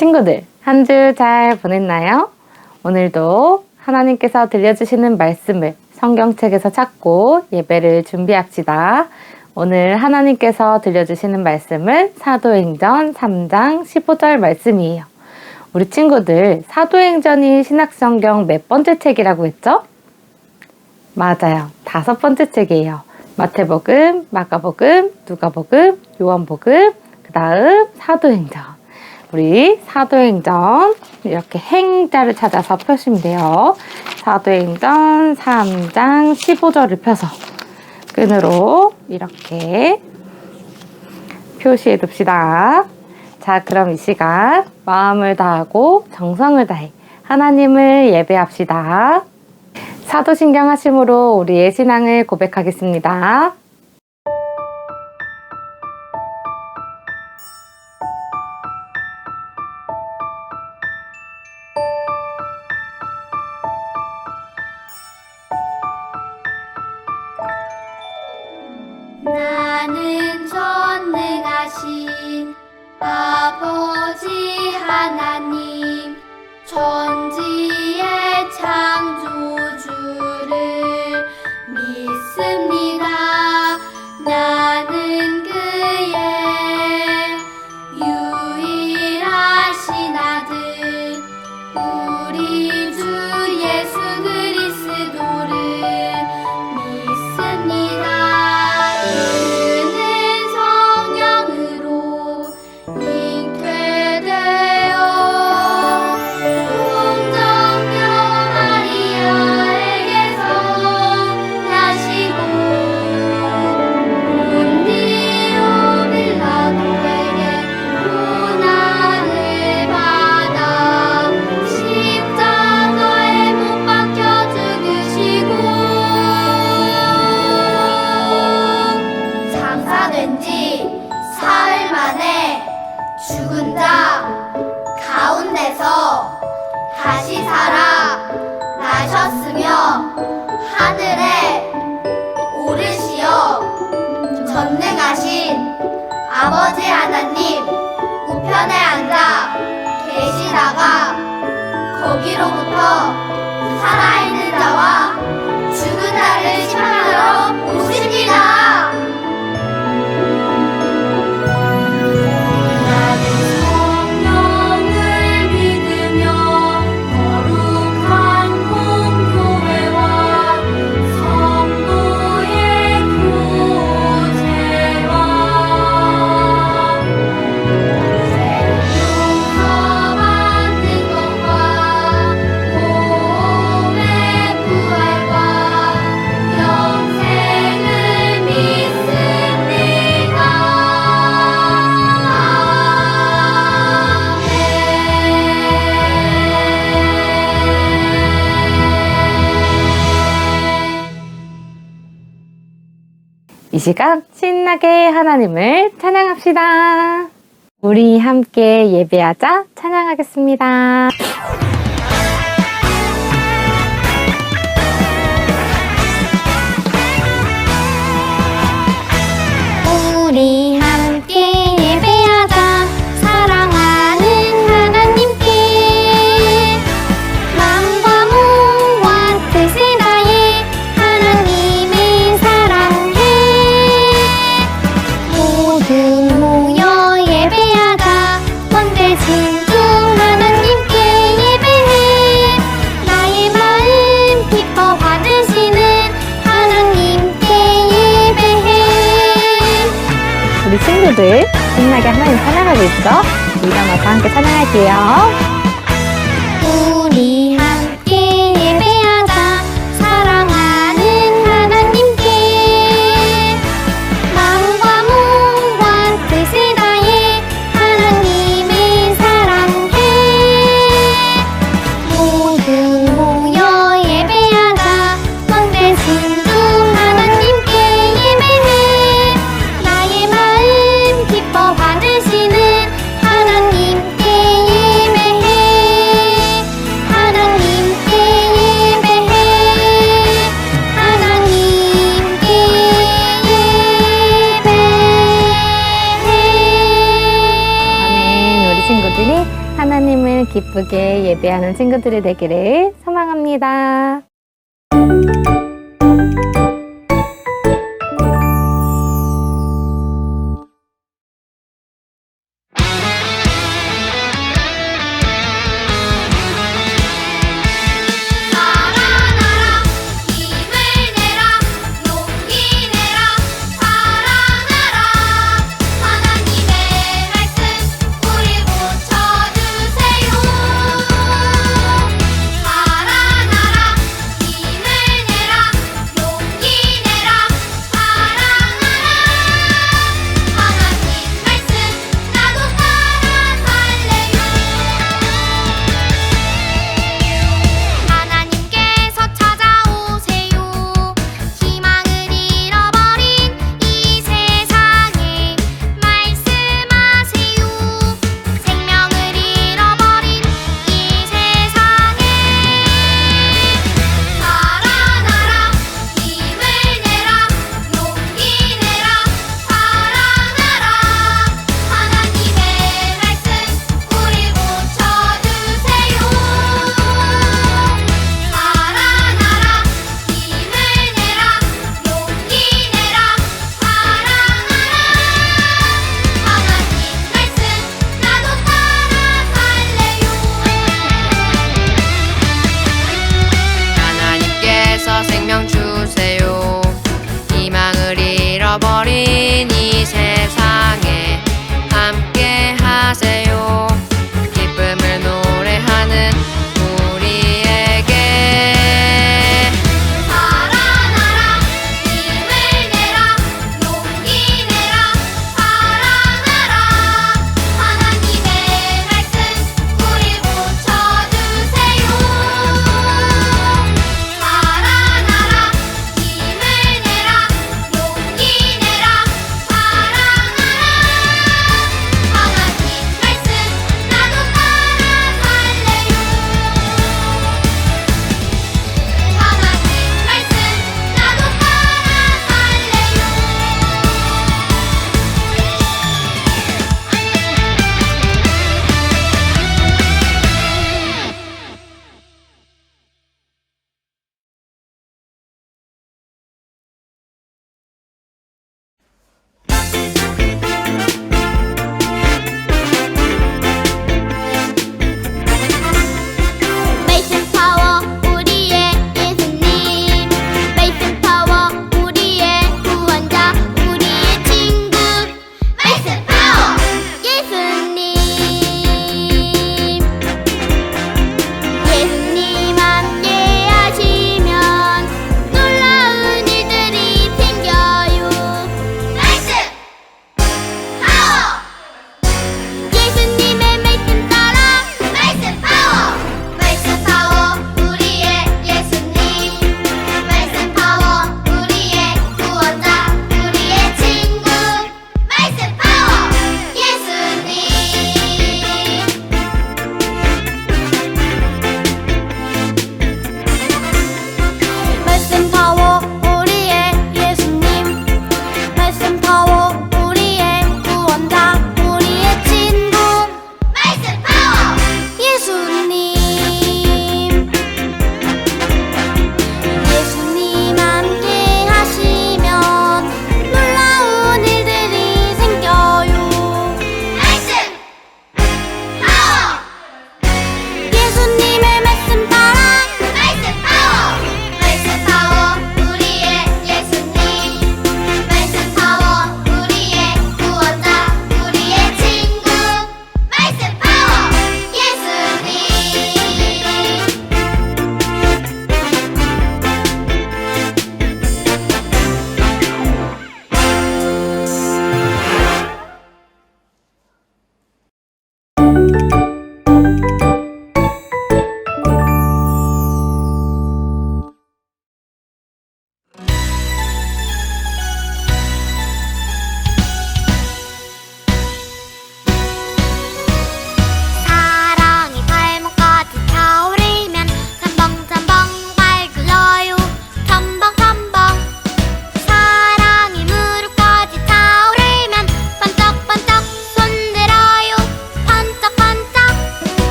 친구들, 한 주 잘 보냈나요? 오늘도 하나님께서 들려주시는 말씀을 성경책에서 찾고 예배를 준비합시다. 오늘 하나님께서 들려주시는 말씀은 사도행전 3장 15절 말씀이에요. 우리 친구들, 사도행전이 신약성경 몇 번째 책이라고 했죠? 맞아요. 5번째 책이에요. 마태복음, 마가복음, 누가복음, 요한복음, 그 다음 사도행전. 우리 사도행전 이렇게 행자를 찾아서 펴시면 돼요. 사도행전 3장 15절을 펴서 끈으로 이렇게 표시해 둡시다. 자, 그럼 이 시간 마음을 다하고 정성을 다해 하나님을 예배합시다. 사도신경 하심으로 우리의 신앙을 고백하겠습니다. 나는 전능하신 아버지 하나님 천지의 창조주를 믿습니다. 나는 그의 유일하신 아들 우리 주 예수 그리스도를 믿습니다. 죽은 자 가운데서 다시 살아 나셨으며 하늘에 오르시어 전능하신 아버지 하나님 우편에 앉아 계시다가 거기로부터 살아있는 자와 죽은 자를 심판하러 오십니다. 이 시간 신나게 하나님을 찬양합시다. 우리 함께 예배하자 찬양하겠습니다. 우리 함께 예배하자 사랑하는 하나님께 마음과 몸과 뜻을 다해 하나님을 사랑해 모두 모여 예배하자 원대신 주 하나님께 예배해 나의 마음 기뻐 받으시는 하나님께 예배해. 우리 친구들 신나게 하나님 찬양하고 있죠? 일어나서 함께 찬양할게요. 우리 함께 예배하자 사랑하는 하나님께 마음과 몸과 뜻을 다해 하나님을 사랑해 모두 모여 예배하자 왕대신 주 하나님께 예배해 나의 마음 기뻐 받으시는 하나님께 예배해. 하나님을 기쁘게 예배하는 친구들이 되기를 소망합니다. 살아나라 힘을 내라 용기 내라 사랑하라 하나님의 말씀 우리 고쳐주세요 살아나라 힘을 내라 용기 내라 사랑하라 하나님 말씀 나도 따라 살래요 하나님께서 찾아오세요 희망을 잃어버린 이 세상에 말씀하세요 생명을 잃어버린 이 세상에 살아나라 힘을 내라 용기 내라 사랑하라 하나님의 말씀 우리 고쳐주세요 살아나라 힘을 내라 용기 내라 사랑하라 하나님 말씀 나도 따라 살래요 하나님께서 생명 주세요. 희망을 잃어버린 이 세상에 함께 하세요. 기쁨을 노래하는 우리에게 살아나라 힘을 내라 용기 내라 사랑하라 하나님의 말씀 우리 고쳐주세요 살아나라 힘을 내라 용기 내라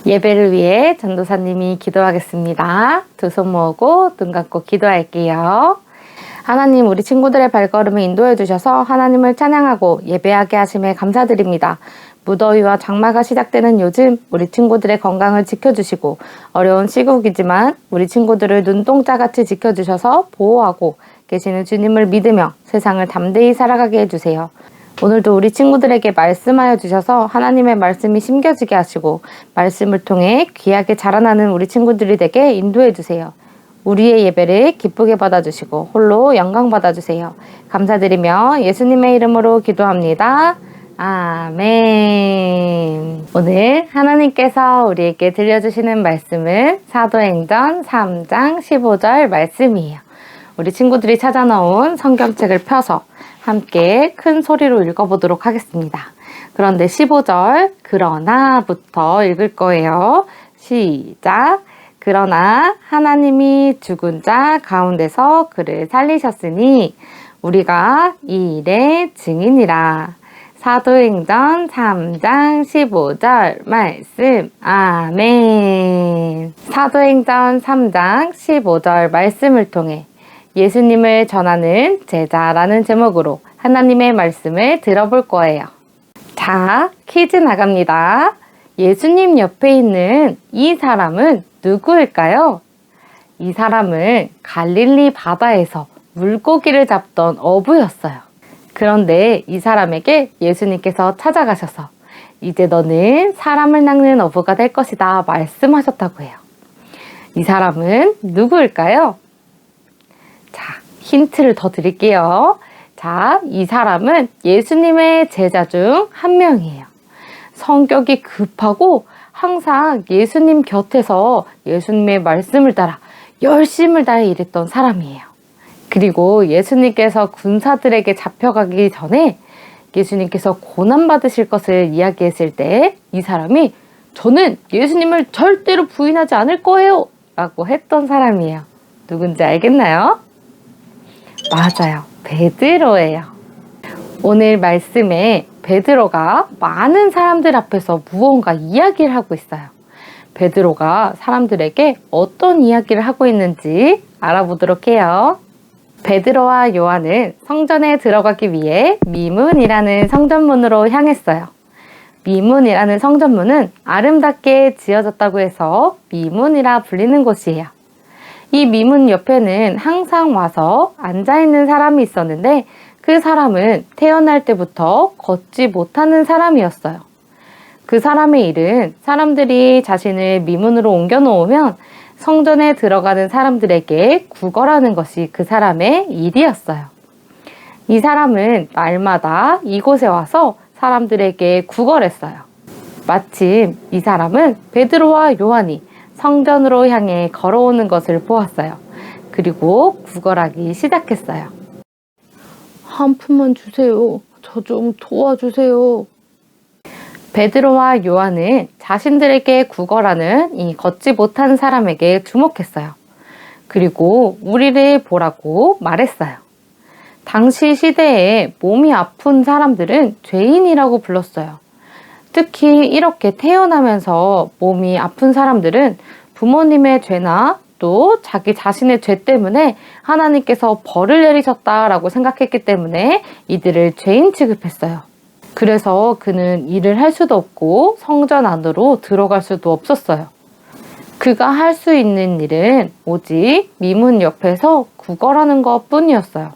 예배를 위해 전도사님이 기도하겠습니다. 두 손 모으고 눈 감고 기도할게요. 하나님, 우리 친구들의 발걸음을 인도해 주셔서 하나님을 찬양하고 예배하게 하심에 감사드립니다. 무더위와 장마가 시작되는 요즘 우리 친구들의 건강을 지켜주시고 어려운 시국이지만 우리 친구들을 눈동자같이 지켜주셔서 보호하고 계시는 주님을 믿으며 세상을 담대히 살아가게 해주세요. 오늘도 우리 친구들에게 말씀하여 주셔서 하나님의 말씀이 심겨지게 하시고 말씀을 통해 귀하게 자라나는 우리 친구들이 되게 인도해 주세요. 우리의 예배를 기쁘게 받아주시고 홀로 영광 받아주세요. 감사드리며 예수님의 이름으로 기도합니다. 아멘. 오늘 하나님께서 우리에게 들려주시는 말씀은 사도행전 3장 15절 말씀이에요. 우리 친구들이 찾아놓은 성경책을 펴서 함께 큰 소리로 읽어보도록 하겠습니다. 그런데 15절 그러나부터 읽을 거예요. 시작. 그러나 하나님이 죽은 자 가운데서 그를 살리셨으니 우리가 이 일의 증인이라. 사도행전 3장 15절 말씀. 아멘. 사도행전 3장 15절 말씀을 통해 예수님을 전하는 제자라는 제목으로 하나님의 말씀을 들어볼 거예요. 자, 퀴즈 나갑니다. 예수님 옆에 있는 이 사람은 누구일까요? 이 사람은 갈릴리 바다에서 물고기를 잡던 어부였어요. 그런데 이 사람에게 예수님께서 찾아가셔서 이제 너는 사람을 낚는 어부가 될 것이다 말씀하셨다고 해요. 이 사람은 누구일까요? 자, 힌트를 더 드릴게요. 자, 이 사람은 예수님의 제자 중 한 명이에요. 성격이 급하고 항상 예수님 곁에서 예수님의 말씀을 따라 열심을 다해 일했던 사람이에요. 그리고 예수님께서 군사들에게 잡혀가기 전에 예수님께서 고난받으실 것을 이야기했을 때 이 사람이 저는 예수님을 절대로 부인하지 않을 거예요 라고 했던 사람이에요. 누군지 알겠나요? 맞아요. 베드로예요. 오늘 말씀에 베드로가 많은 사람들 앞에서 무언가 이야기를 하고 있어요. 베드로가 사람들에게 어떤 이야기를 하고 있는지 알아보도록 해요. 베드로와 요한은 성전에 들어가기 위해 미문이라는 성전문으로 향했어요. 미문이라는 성전문은 아름답게 지어졌다고 해서 미문이라 불리는 곳이에요. 이 미문 옆에는 항상 와서 앉아있는 사람이 있었는데 그 사람은 태어날 때부터 걷지 못하는 사람이었어요. 그 사람의 일은 사람들이 자신을 미문으로 옮겨 놓으면 성전에 들어가는 사람들에게 구걸하는 것이 그 사람의 일이었어요. 이 사람은 날마다 이곳에 와서 사람들에게 구걸했어요. 마침 이 사람은 베드로와 요한이 성전으로 향해 걸어오는 것을 보았어요. 그리고 구걸하기 시작했어요. 한 푼만 주세요. 저 좀 도와주세요. 베드로와 요한은 자신들에게 구걸하는 이 걷지 못한 사람에게 주목했어요. 그리고 우리를 보라고 말했어요. 당시 시대에 몸이 아픈 사람들은 죄인이라고 불렀어요. 특히 이렇게 태어나면서 몸이 아픈 사람들은 부모님의 죄나 또 자기 자신의 죄 때문에 하나님께서 벌을 내리셨다라고 생각했기 때문에 이들을 죄인 취급했어요. 그래서 그는 일을 할 수도 없고 성전 안으로 들어갈 수도 없었어요. 그가 할 수 있는 일은 오직 미문 옆에서 구걸하는 것 뿐이었어요.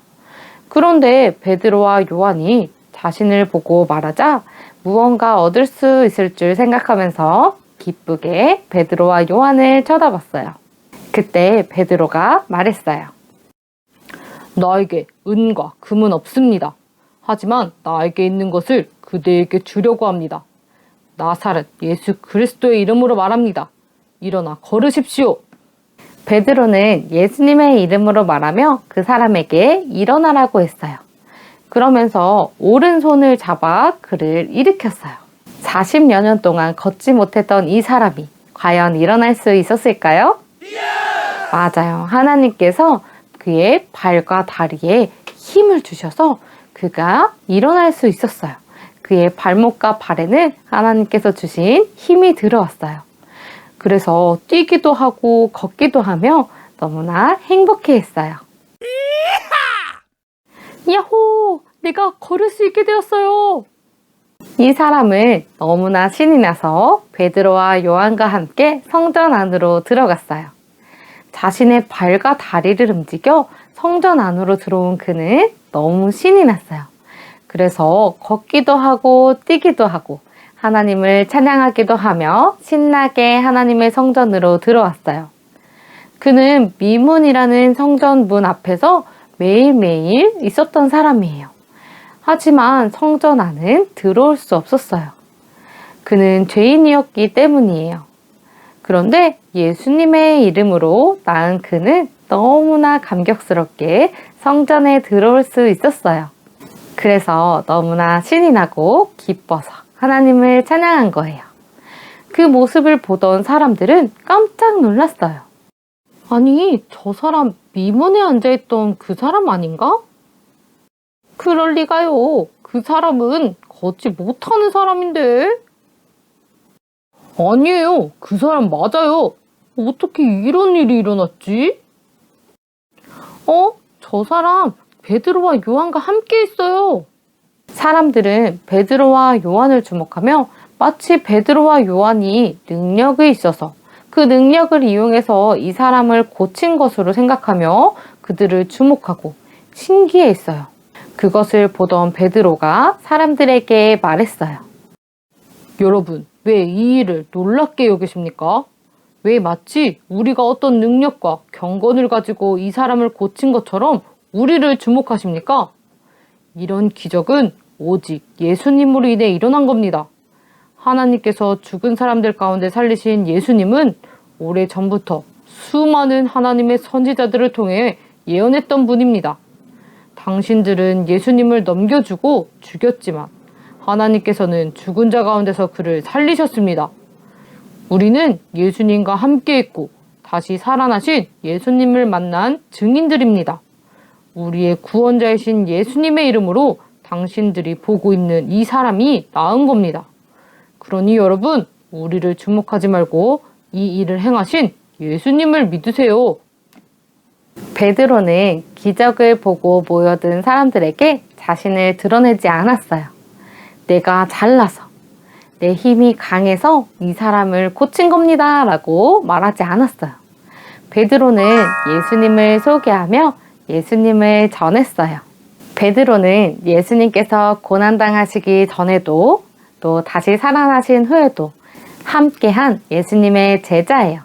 그런데 베드로와 요한이 자신을 보고 말하자 무언가 얻을 수 있을 줄 생각하면서 기쁘게 베드로와 요한을 쳐다봤어요. 그때 베드로가 말했어요. 나에게 은과 금은 없습니다. 하지만 나에게 있는 것을 그대에게 주려고 합니다. 나사렛 예수 그리스도의 이름으로 말합니다. 일어나 걸으십시오. 베드로는 예수님의 이름으로 말하며 그 사람에게 일어나라고 했어요. 그러면서 오른손을 잡아 그를 일으켰어요. 40여 년 동안 걷지 못했던 이 사람이 과연 일어날 수 있었을까요? 맞아요. 하나님께서 그의 발과 다리에 힘을 주셔서 그가 일어날 수 있었어요. 그의 발목과 발에는 하나님께서 주신 힘이 들어왔어요. 그래서 뛰기도 하고 걷기도 하며 너무나 행복해 했어요. 야호! 내가 걸을 수 있게 되었어요! 이 사람은 너무나 신이 나서 베드로와 요한과 함께 성전 안으로 들어갔어요. 자신의 발과 다리를 움직여 성전 안으로 들어온 그는 너무 신이 났어요. 그래서 걷기도 하고 뛰기도 하고 하나님을 찬양하기도 하며 신나게 하나님의 성전으로 들어왔어요. 그는 미문이라는 성전 문 앞에서 매일매일 있었던 사람이에요. 하지만 성전 안은 들어올 수 없었어요. 그는 죄인이었기 때문이에요. 그런데 예수님의 이름으로 낳은 그는 너무나 감격스럽게 성전에 들어올 수 있었어요. 그래서 너무나 신이 나고 기뻐서 하나님을 찬양한 거예요. 그 모습을 보던 사람들은 깜짝 놀랐어요. 아니, 저 사람 미문에 앉아있던 그 사람 아닌가? 그럴 리가요. 그 사람은 걷지 못하는 사람인데. 아니에요. 그 사람 맞아요. 어떻게 이런 일이 일어났지? 저 사람 베드로와 요한과 함께 있어요. 사람들은 베드로와 요한을 주목하며 마치 베드로와 요한이 능력이 있어서 그 능력을 이용해서 이 사람을 고친 것으로 생각하며 그들을 주목하고 신기해했어요. 그것을 보던 베드로가 사람들에게 말했어요. 여러분, 왜 이 일을 놀랍게 여기십니까? 왜 마치 우리가 어떤 능력과 경건을 가지고 이 사람을 고친 것처럼 우리를 주목하십니까? 이런 기적은 오직 예수님으로 인해 일어난 겁니다. 하나님께서 죽은 사람들 가운데 살리신 예수님은 오래전부터 수많은 하나님의 선지자들을 통해 예언했던 분입니다. 당신들은 예수님을 넘겨주고 죽였지만 하나님께서는 죽은 자 가운데서 그를 살리셨습니다. 우리는 예수님과 함께 있고 다시 살아나신 예수님을 만난 증인들입니다. 우리의 구원자이신 예수님의 이름으로 당신들이 보고 있는 이 사람이 나은 겁니다. 그러니 여러분, 우리를 주목하지 말고 이 일을 행하신 예수님을 믿으세요. 베드로는 기적을 보고 모여든 사람들에게 자신을 드러내지 않았어요. 내가 잘나서, 내 힘이 강해서 이 사람을 고친 겁니다 라고 말하지 않았어요. 베드로는 예수님을 소개하며 예수님을 전했어요. 베드로는 예수님께서 고난당하시기 전에도 또 다시 살아나신 후에도 함께한 예수님의 제자예요.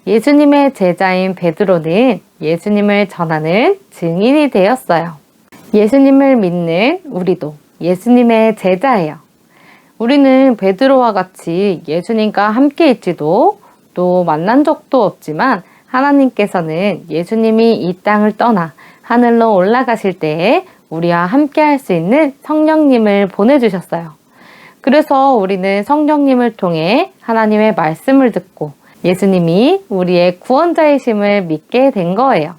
예수님의 제자인 베드로는 예수님을 전하는 증인이 되었어요. 예수님을 믿는 우리도 예수님의 제자예요. 우리는 베드로와 같이 예수님과 함께 있지도 또 만난 적도 없지만 하나님께서는 예수님이 이 땅을 떠나 하늘로 올라가실 때에 우리와 함께 할 수 있는 성령님을 보내주셨어요. 그래서 우리는 성령님을 통해 하나님의 말씀을 듣고 예수님이 우리의 구원자이심을 믿게 된 거예요.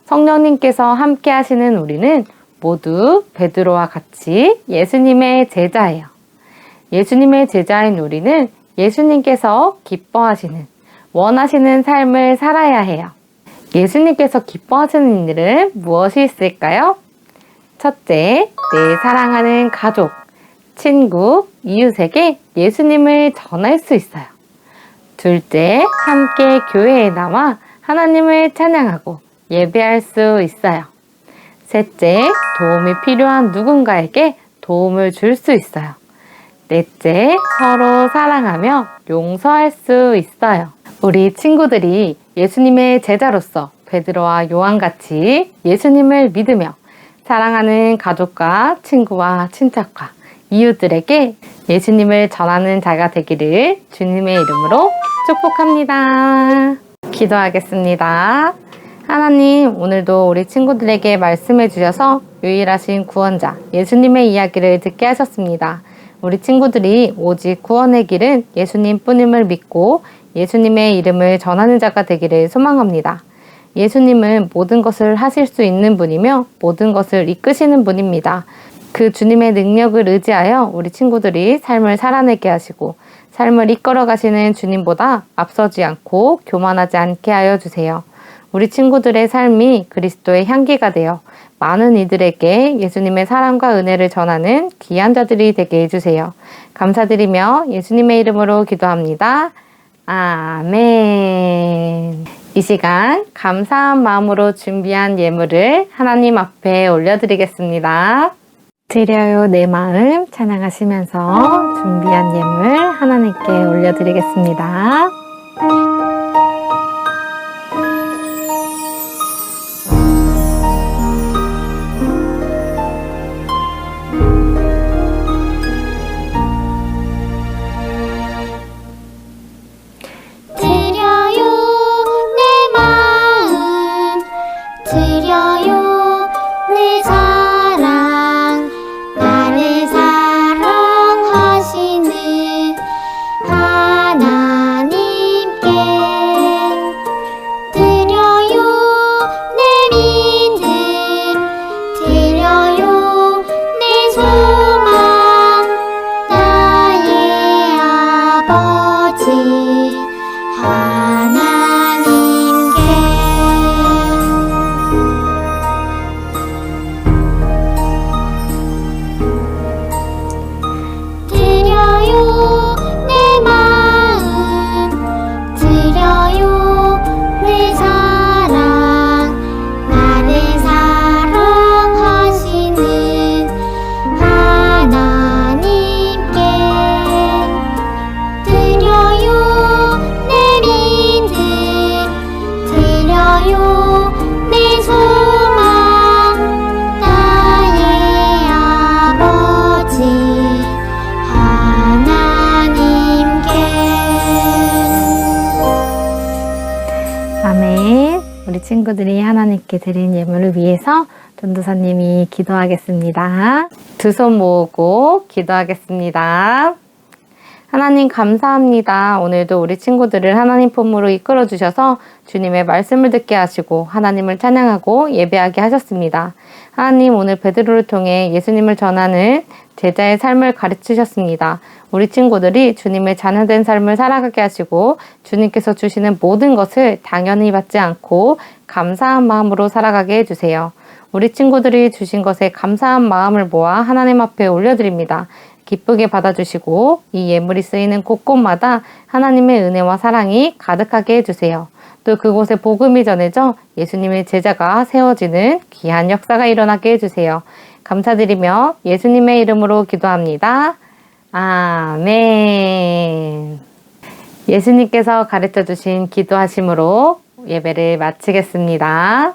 성령님께서 함께 하시는 우리는 모두 베드로와 같이 예수님의 제자예요. 예수님의 제자인 우리는 예수님께서 기뻐하시는, 원하시는 삶을 살아야 해요. 예수님께서 기뻐하시는 일은 무엇이 있을까요? 첫째, 내 사랑하는 가족, 친구, 이웃에게 예수님을 전할 수 있어요. 둘째, 함께 교회에 남아 하나님을 찬양하고 예배할 수 있어요. 셋째, 도움이 필요한 누군가에게 도움을 줄 수 있어요. 넷째, 서로 사랑하며 용서할 수 있어요. 우리 친구들이 예수님의 제자로서 베드로와 요한같이 예수님을 믿으며 사랑하는 가족과 친구와 친척과 이웃들에게 예수님을 전하는 자가 되기를 주님의 이름으로 축복합니다. 기도하겠습니다. 하나님, 오늘도 우리 친구들에게 말씀해 주셔서 유일하신 구원자 예수님의 이야기를 듣게 하셨습니다. 우리 친구들이 오직 구원의 길은 예수님 뿐임을 믿고 예수님의 이름을 전하는 자가 되기를 소망합니다. 예수님은 모든 것을 하실 수 있는 분이며 모든 것을 이끄시는 분입니다. 그 주님의 능력을 의지하여 우리 친구들이 삶을 살아내게 하시고 삶을 이끌어 가시는 주님보다 앞서지 않고 교만하지 않게 하여 주세요. 우리 친구들의 삶이 그리스도의 향기가 되어 많은 이들에게 예수님의 사랑과 은혜를 전하는 귀한 자들이 되게 해주세요. 감사드리며 예수님의 이름으로 기도합니다. 아멘. 이 시간 감사한 마음으로 준비한 예물을 하나님 앞에 올려드리겠습니다. 드려요 내 마음 찬양하시면서 준비한 예물 하나님께 올려드리겠습니다. 드려요 내 마음 드려요 내 사랑 나를 사랑하시는 하나님께 드려요 내 믿음 드려요 내 소망 나의 아버지 하나님께 드려요 내 마음 드려요 내 사랑 나를 사랑하시는 하나님께 드려요 내 믿음 드려요 내 소망 나의 아버지 하나님께 아멘. 우리 친구들이 하나님께 드린 예물을 위해서 전도사님이 기도하겠습니다. 두 손 모으고 기도하겠습니다. 하나님 감사합니다. 오늘도 우리 친구들을 하나님 품으로 이끌어 주셔서 주님의 말씀을 듣게 하시고 하나님을 찬양하고 예배하게 하셨습니다. 하나님 오늘 베드로를 통해 예수님을 전하는 제자의 삶을 가르치셨습니다. 우리 친구들이 주님의 자녀된 삶을 살아가게 하시고 주님께서 주시는 모든 것을 당연히 받지 않고 감사한 마음으로 살아가게 해주세요. 우리 친구들이 주신 것에 감사한 마음을 모아 하나님 앞에 올려드립니다. 기쁘게 받아주시고 이 예물이 쓰이는 곳곳마다 하나님의 은혜와 사랑이 가득하게 해주세요. 또 그곳에 복음이 전해져 예수님의 제자가 세워지는 귀한 역사가 일어나게 해주세요. 감사드리며 예수님의 이름으로 기도합니다. 아멘. 예수님께서 가르쳐주신 기도하심으로 예배를 마치겠습니다.